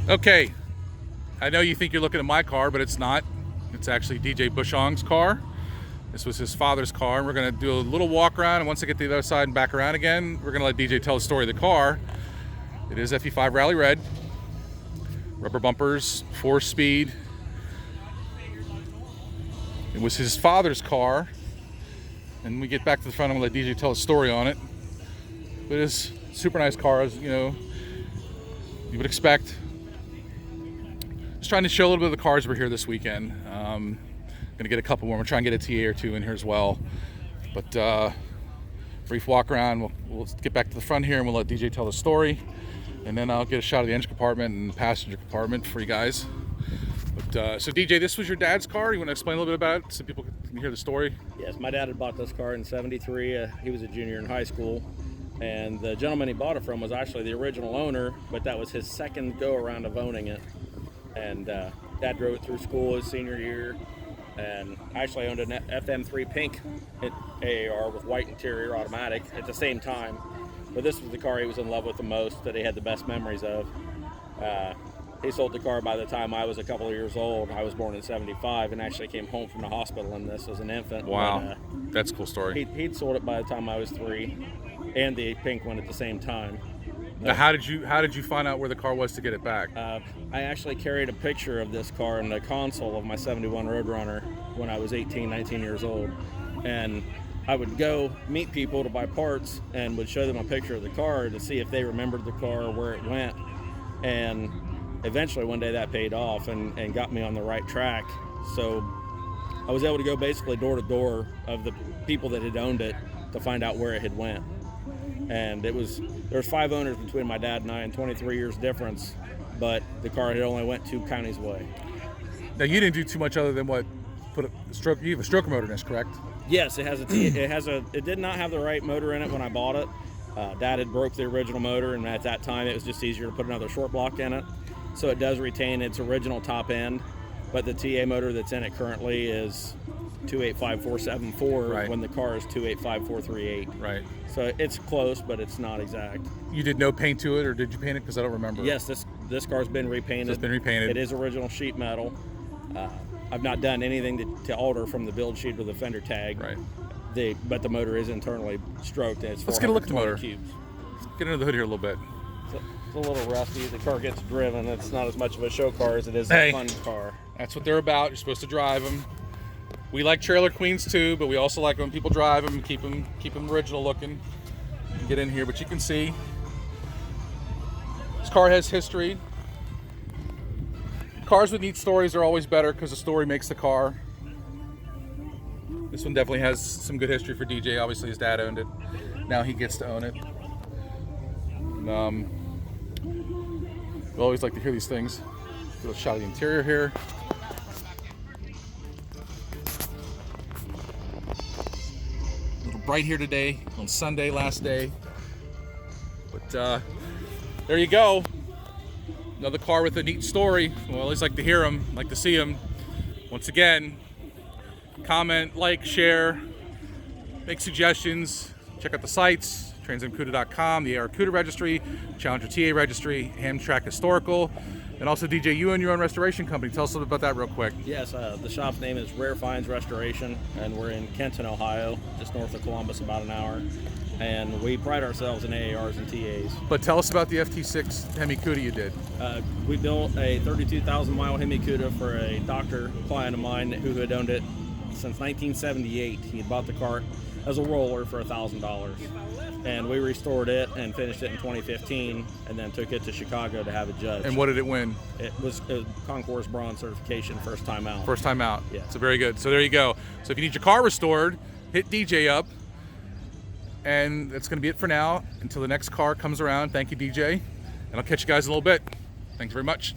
Okay, I know you think you're looking at my car, but it's not. It's actually DJ Bushong's car. This was his father's car, and we're gonna do a little walk around, and once I get to the other side and back around again, we're gonna let DJ tell the story of the car. It is FE5 Rally Red, rubber bumpers, 4-speed. It was his father's car, and when we get back to the front, I'm gonna let DJ tell a story on it. But it's a super nice car, as you know, you would expect. Just trying to show a little bit of the cars we're here this weekend. Gonna get a couple more. We'll try and get a TA or two in here as well. But brief walk around. We'll get back to the front here and we'll let DJ tell the story. And then I'll get a shot of the engine compartment and passenger compartment for you guys. But so DJ, this was your dad's car. You want to explain a little bit about it so people can hear the story? Yes, my dad had bought this car in '73. He was a junior in high school. And the gentleman he bought it from was actually the original owner, but that was his second go around of owning it. And Dad drove it through school his senior year, and I actually owned an FM3 pink AAR with white interior automatic at the same time. But this was the car he was in love with the most, that he had the best memories of. He sold the car by the time I was a couple of years old. I was born in '75 and actually came home from the hospital in this as an infant. Wow, that's a cool story. He'd sold it by the time I was 3, and the pink one at the same time. Now, how did you find out where the car was to get it back? I actually carried a picture of this car in the console of my '71 Roadrunner when I was 18, 19 years old. And I would go meet people to buy parts and would show them a picture of the car to see if they remembered the car or where it went. And eventually one day that paid off and got me on the right track. So I was able to go basically door to door of the people that had owned it to find out where it had went. And there's 5 owners between my dad and I, and 23 years difference, but the car had only went 2 counties away. Now you didn't do too much other than what you have a stroker motor in this, correct? Yes, it did not have the right motor in it when I bought it. Dad had broke the original motor, and at that time it was just easier to put another short block in it. So it does retain its original top end, but the TA motor that's in it currently is 285474, right, when the car is 285438. Right. So it's close, but it's not exact. You did no paint to it, or did you paint it? Because I don't remember. Yes, this car's been repainted. It's been repainted. It is original sheet metal. I've not done anything to alter from the build sheet or the fender tag. Right. But the motor is internally stroked, and it's Let's get a look at the motor. Cubes. Let's get under the hood here a little bit. It's a little rusty. The car gets driven. It's not as much of a show car as it is a fun car. That's what they're about. You're supposed to drive them. We like trailer queens too, but we also like when people drive them and keep them original looking. Get in here, but you can see this car has history. Cars with neat stories are always better because the story makes the car. This one definitely has some good history for DJ. Obviously his dad owned it. Now he gets to own it. And, we always like to hear these things. Do a shot of the interior here. A little bright here today on Sunday, last day. But there you go. Another car with a neat story. Well, I always like to hear them, like to see them. Once again, comment, like, share, make suggestions. Check out the sites, transamcuda.com, the AAR Cuda Registry, Challenger TA Registry, Hamtrak Historical, and also DJ, you own your own restoration company. Tell us a little bit about that real quick. Yes, the shop's name is Rare Finds Restoration, and we're in Kenton, Ohio, just north of Columbus, about an hour. And we pride ourselves in AARs and TAs. But tell us about the FT6 Hemi Cuda you did. We built a 32,000 mile Hemi Cuda for a doctor client of mine who had owned it since 1978. He had bought the car as a roller for $1,000. And we restored it and finished it in 2015, and then took it to Chicago to have it judged. And what did it win? It was Concours Bronze certification, first time out. First time out. Yeah. So very good. So there you go. So if you need your car restored, hit DJ up. And that's going to be it for now until the next car comes around. Thank you, DJ. And I'll catch you guys in a little bit. Thanks very much.